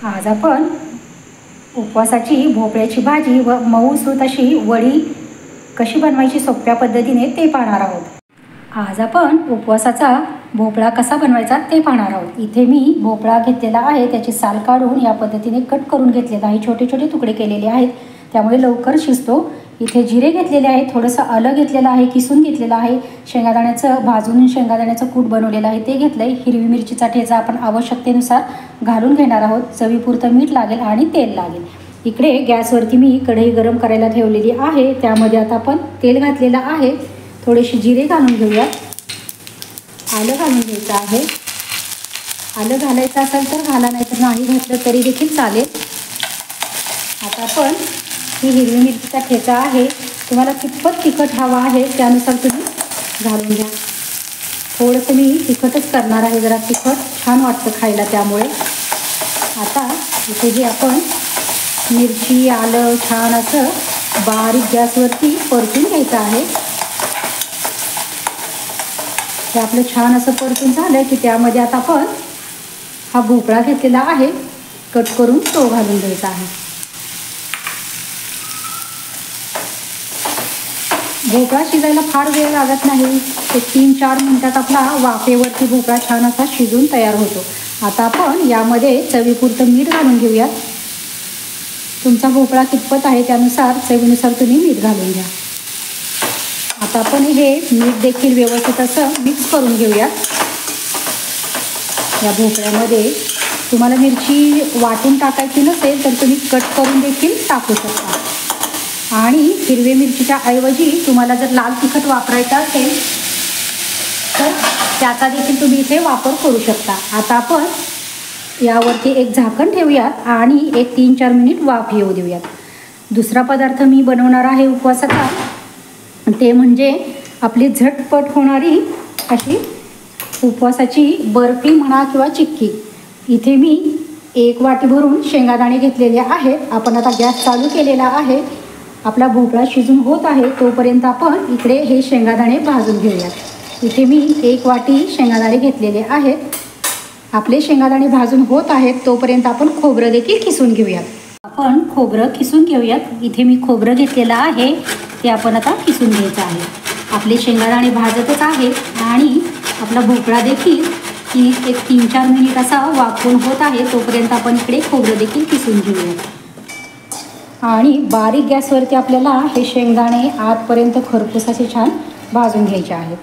आज आपण उपवासाची भोपळ्याची भाजी व मऊसूत अशी वडी कशी बनवायची सोप्या पद्धतीने ते पाहणार आहोत. आज आपण उपवासाचा भोपळा कसा बनवायचा ते पाहणार आहोत. इथे मी भोपळा घेतलेला आहे, त्याची साल काढून या पद्धतीने कट करून घेतलेला आहे. छोटे छोटे तुकडे केलेले आहेत, त्यामुळे लवकर शिजतो. इथे जिरे घेतलेले आहे, थोडंसं आलं घेतलेलं आहे, किसून घेतलेलं आहे. शेंगादाण्याचं भाजून शेंगादाण्याचं कूट बनवलेलं आहे ते घेतलं आहे. हिरवी मिरचीचा ठेचा आपण आवश्यकतेनुसार घालून घेणार आहोत. चवीपुरतं मीठ लागेल आणि तेल लागेल. इकडे गॅसवरती मी कढई गरम करायला ठेवलेली आहे. त्यामध्ये आता आपण तेल घातलेलं आहे. थोडेसे जिरे घालून घेऊयात. आलं घालून घ्यायचं आहे. आलं घालायचं असेल तर घाला, नाही तर नाही घातलं तरी देखील चालेल. आता आपण ही हिरवी मिरचीचा ठेचा आहे, तुम्हाला कितपत तिखट हवा आहे त्यानुसार तुम्ही घालून घ्या. थोडंसं मी तिखटच करणार आहे, जरा तिखट छान वाटतं खायला, त्यामुळे. आता इथे जे आपण मिरची आलं छान असं बारीक गॅसवरती परतून घ्यायचं आहे. ते आपलं छान असं परतून झालं की त्यामध्ये आता आपण हा भोपळा घेतलेला आहे कट करून तो घालून द्यायचा आहे. भोपळा शिजायला फार वेळ लागत नाही, एक 3-4 मिनिटात आपला वाफेवरती भोपळा छान असा शिजून तयार होतो. आता आपण यामध्ये चवीपुरतं मीठ घालून घेऊयात. तुमचा भोपळा कितपत आहे त्यानुसार चवीनुसार तुम्ही मीठ घालून घ्या. आता आपण हे मीठ देखील व्यवस्थित असं मिक्स करून घेऊयात. या भोपळ्यामध्ये तुम्हाला मिरची वाटून टाकायची नसेल तर तुम्ही कट करून देखील टाकू शकता. आणि हिरवी मिरचीच्या ऐवजी तुम्हाला जर लाल तिखट वापरायचं असेल तर त्याचा देखील तुम्ही इथे वापर करू शकता. आता आपण यावरती एक झाकण ठेवूयात आणि एक 3-4 मिनिट वाफ येऊ देऊयात. दुसरा पदार्थ मी बनवणार आहे उपवासाचा, ते म्हणजे आपली झटपट होणारी अशी उपवासाची बर्फी म्हणा किंवा चिक्की. इथे मी 1 वाटी भरून शेंगादाणे घेतलेले आहेत. आपण आता गॅस चालू केलेला आहे. आपला भोपळा शिजून होत आहे तोपर्यंत आपण इकडे हे शेंगादाणे भाजून घेऊयात. इथे मी 1 वाटी शेंगादाणे घेतलेले आहेत. आपले शेंगादाणे भाजून होत आहेत तोपर्यंत आपण खोबरं देखील किसून घेऊयात. आपण खोबरं किसून घेऊयात. इथे मी खोबरं घेतलेलं आहे, ते आपण आता किसून घ्यायचं आहे. आपले शेंगादाणे भाजतच आहेत आणि आपला भोपळा देखील एक 3-4 मिनिट असा वाफवून होत आहे तोपर्यंत आपण इकडे खोबरं देखील किसून घेऊयात. आणि बारीक गॅसवरती आपल्याला हे शेंगदाणे आतपर्यंत खरपूस असे छान भाजून घ्यायचे आहेत.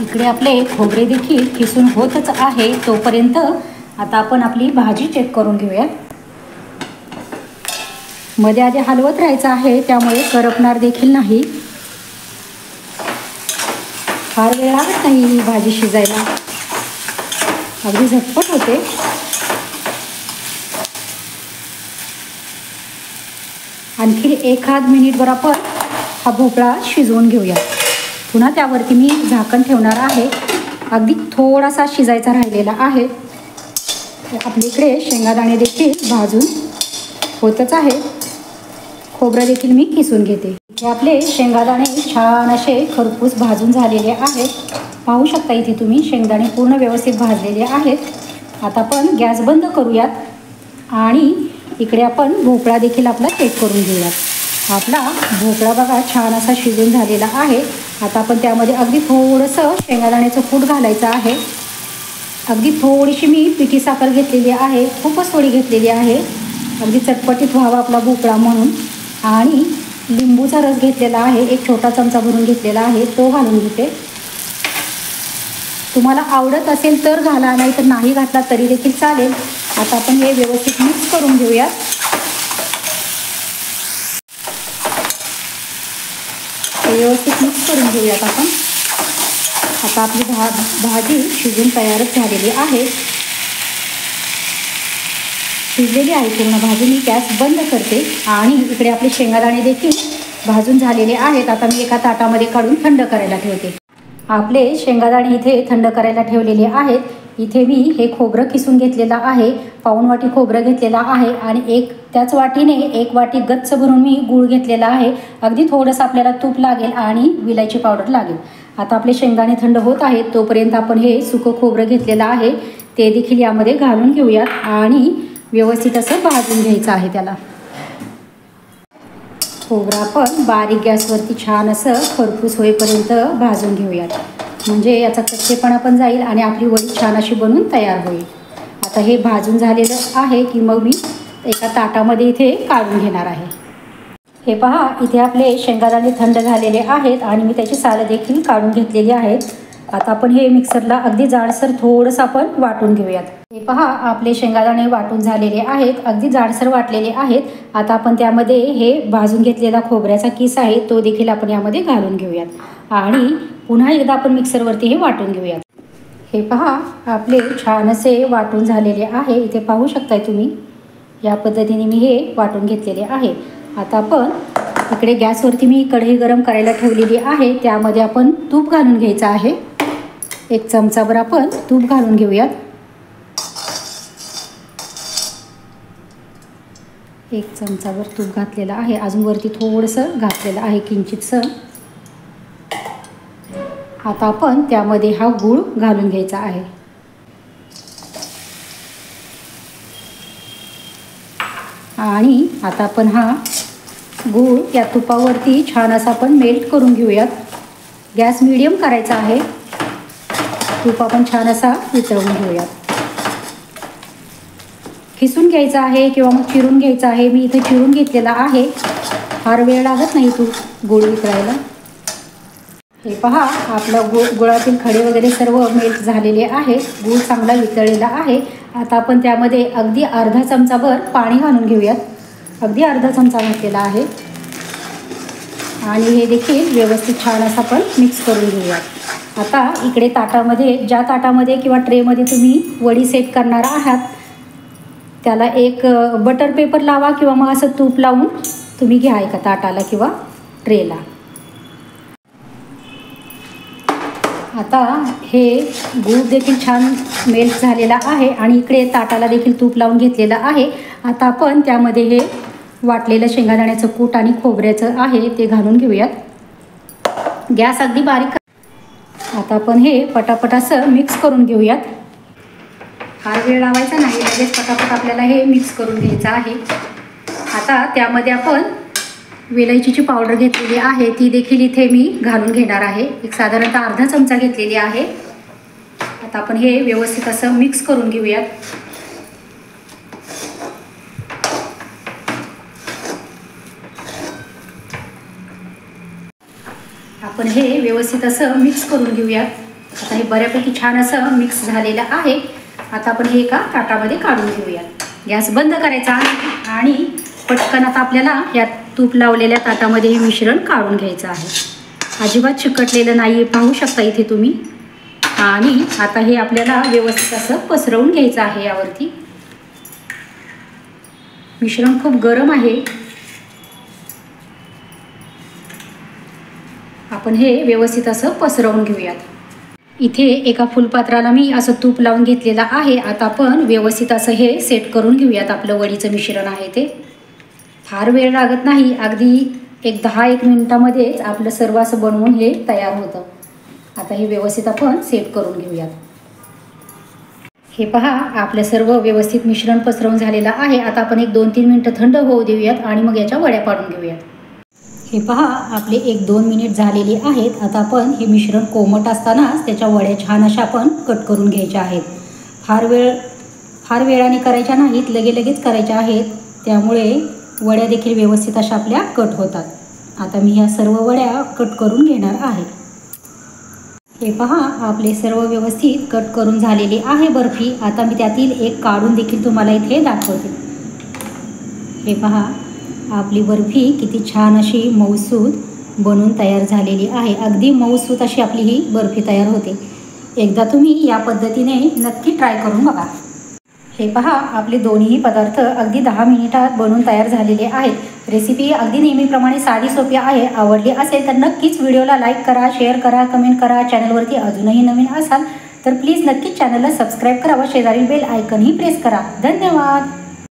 इकडे आपले खोबरे देखील किसून होतच आहे तोपर्यंत आता आपण आपली भाजी चेक करून घेऊया. मध्ये आधी हलवत राहायचं आहे, त्यामुळे करपणार देखील नाही. फार वेळ लागत नाही ही भाजी शिजायला, अगदी झटपट होते. आणखी 1-2 मिनिटभर आपण हा भोपळा शिजवून घेऊया. पुन्हा त्यावरती मी झाकण ठेवणार आहे. अगदी थोडासा शिजायचा राहिलेला आहे. आपल्या इकडे शेंगादाणे देखील भाजून होतच आहे. खोबरं देखील मी किसून घेते. हे आपले शेंगादाणे छान असे खरपूस भाजून झालेले आहेत. पाहू शकता इथे तुम्ही शेंगदाणे पूर्ण व्यवस्थित भाजलेले आहेत. आता आपण गॅस बंद करूयात आणि इकडे आपण भोपळा देखील आपला चेक करून घेऊयात. आपला भोपळा बघा छान असा शिजून झालेला आहे. आता आपण त्यामध्ये अगदी थोडंसं शेंगादाण्याचं कूट घालायचं आहे. अगदी थोडीशी मी पिठी साखर घेतलेली आहे, खूपच थोडी घेतलेली आहे, अगदी चटपटीत व्हावा आपला भोपळा म्हणून. आणि लिंबूचा रस घेतलेला आहे, 1 छोटा चमचा भरून घेतलेला आहे, तो घालून घेते. तुम्हाला आवडत असेल तर घाला, नाही तर नाही घातला तरी देखील चालेल. आता आपण हे व्यवस्थित मिक्स करून घेऊयात. व्यवस्थित मिक्स करून घेऊयात आपण. आता आपली भाजी शिजून तयारच झालेली आहे. शिजलेली आहे पूर्ण भाजी. मी गॅस बंद करते आणि इकडे आपले शेंगादाणे देखील भाजून झालेले आहेत. आता मी एका ताटामध्ये काढून थंड करायला ठेवते. आपले शेंगादाणे इथे थंड करायला ठेवलेले आहेत. इथे मी हे खोबरं किसून घेतलेलं आहे, 1 वाटी खोबरं घेतलेलं आहे आणि त्याच वाटीने 1 वाटी गच्च भरून मी गूळ घेतलेला आहे. अगदी थोडंसं आपल्याला तूप लागेल आणि विलायची पावडर लागेल. आता आपले शेंगदाणे थंड होत आहेत तोपर्यंत आपण हे सुकं खोबरं घेतलेलं आहे ते देखील यामध्ये घालून घेऊयात आणि व्यवस्थित असं भाजून घ्यायचं आहे त्याला. खोबरं आपण बारीक गॅसवरती छान असं खरपूस होईपर्यंत भाजून घेऊयात, म्हणजे याचा कच्चेपणा पण जाईल आणि आपली वडी छान अशी बनून तयार होईल. आता हे भाजून झालेलं आहे की मग मी एका ताटामध्ये इथे काढून घेणार आहे. हे पहा, इथे आपले शेंगादाणे थंड झालेले आहेत आणि मी त्याची सालं देखील काढून घेतलेली आहेत. आता आपण हे मिक्सरला अगदी जाडसर थोडंसं आपण वाटून घेऊयात. हे पहा, आपले शेंगादाणे वाटून झालेले आहेत, अगदी जाडसर वाटलेले आहेत. आता आपण त्यामध्ये हे भाजून घेतलेला खोबऱ्याचा किस आहे तो देखील आपण यामध्ये घालून घेऊयात आणि पुन्हा एकदा आपण मिक्सरवरती हे वाटून घेऊयात. हे पहा, आपले छान असे वाटून झालेले आहे. इथे पाहू शकताय तुम्ही, या पद्धतीने मी हे वाटून घेतलेले आहे. आता आपण इकडे गॅसवरती मी कढई गरम करायला ठेवलेली आहे, त्यामध्ये आपण तूप घालून घ्यायचं आहे. 1 चमचाभर आपण तूप घालून घेऊयात. 1 चमचाभर तूप घातलेलं आहे, अजून वरती थोडंसं घातलेलं आहे किंचितसं. आता आपण त्यामध्ये हा गूळ घालून घ्यायचा आहे. आणि आता आपण हा गूळ या तुपावरती छान असा आपण मेल्ट करून घेऊयात. गॅस मीडियम करायचा आहे. तूप आपण छान असा वितळवून घेऊयात. खिसून घ्यायचा आहे किंवा मग चिरून घ्यायचा आहे. मी इथे चिरून घेतलेला आहे, फार वेळ लागत नाही गूळ वितळायला. हे पहा, आपला गुळातील खडे वगैरे सर्व मेल्ट झालेले आहेत. गूळ चांगला वितळलेला आहे. आता आपण त्यामध्ये अगदी अर्धा चमचाभर पाणी घालून घेऊयात. अगदी अर्धा चमचा घातलेला आहे आणि हे देखील व्यवस्थित छान असं आपण मिक्स करून घेऊयात. आता इकडे ताटामध्ये, ज्या ताटामध्ये किंवा ट्रेमध्ये तुम्ही वडी सेट करणार आहात त्याला एक बटर पेपर लावा किंवा मग असं तूप लावून तुम्ही घ्या एका ताटाला किंवा ट्रेला. आता हे गूळ देखील छान मेल्ट झालेला आहे आणि इकडे ताटाला देखील तूप लावून घेतलेलं आहे. आता आपण त्यामध्ये हे वाटलेलं शेंगादाण्याचं कूट आणि खोबऱ्याचं आहे ते घालून घेऊयात. गॅस अगदी बारीक. आता आपण हे पटापट असं मिक्स करून घेऊयात. फार वेळ लावायचा नाही, लगेच पटापट आपल्याला हे मिक्स करून घ्यायचं आहे. आता त्यामध्ये आपण वेलचीची पावडर घेतलेली आहे ती देखील इथे मी घालून घेणार आहे. एक साधारणतः अर्धा चमचा घेतलेली आहे. आता आपण हे व्यवस्थित असं मिक्स करून घेऊयात. आपण हे व्यवस्थित असं मिक्स करून घेऊयात. आता हे बऱ्यापैकी छान असं मिक्स झालेलं आहे. आता आपण हे एका ताटामध्ये काढून घेऊयात. गॅस बंद करायचा आणि पटकन आता आपल्याला या तूप लावलेल्या ताटामध्ये हे मिश्रण काढून घ्यायचं आहे. अजिबात चिकटलेलं नाही आहे, पाहू शकता इथे तुम्ही. आणि आता हे आपल्याला व्यवस्थित असं पसरवून घ्यायचं आहे. यावरती मिश्रण खूप गरम आहे. आपण हे व्यवस्थित असं पसरवून घेऊयात. इथे एका फुलपात्राला मी असं तूप लावून घेतलेलं आहे. आता आपण व्यवस्थित असं हे सेट करून घेऊयात. आपलं वडीचं मिश्रण आहे ते. फार वेळ लागत नाही, अगदी 10-1 मिनिटामध्येच आपलं सर्व असं बनवून हे तयार होतं. आता हे व्यवस्थित आपण सेट करून घेऊयात. हे पहा, आपलं सर्व व्यवस्थित मिश्रण पसरवून झालेलं आहे. आता आपण 1-2-3 मिनिटं थंड होऊ देऊयात आणि मग याच्या वड्या पाडून घेऊयात. हे पहा, आपले 1-2 मिनिट झालेली आहेत. आता आपण हे मिश्रण कोमट असतानाच त्याच्या वड्या छान अशा आपण कट करून घ्यायच्या आहेत. फार वेळाने करायच्या नाहीत, लगेच करायच्या आहेत. त्यामुळे वड्या देखील व्यवस्थित अशा आपल्या कट होतात. आता मी ह्या सर्व वड्या कट करून घेणार आहे. हे पहा, आपले सर्व व्यवस्थित कट करून झालेली आहे बर्फी. आता मी त्यातील एक काढून देखील तुम्हाला इथे दाखवते. हे पहा, आपली बर्फी किती छान अशी मऊसूत बनून तयार झालेली आहे. अगदी मऊसूत अशी आपली ही बर्फी तयार होते. एकदा तुम्ही या पद्धतीने नक्की ट्राय करून बघा. हे पहा, आपले दोन्ही पदार्थ अगदी 10 मिनिटात बनवून तयार झालेले आहेत. रेसिपी अगदी नेहमीप्रमाणे साधी सोपी आहे. आवडली असेल तर नक्कीच व्हिडिओला लाईक करा, शेअर करा, कमेंट करा. चॅनलवरती अजूनही नवीन असाल तर प्लीज नक्कीच चॅनलला सबस्क्राईब करा व शेजारील बेल आयकनही प्रेस करा. धन्यवाद.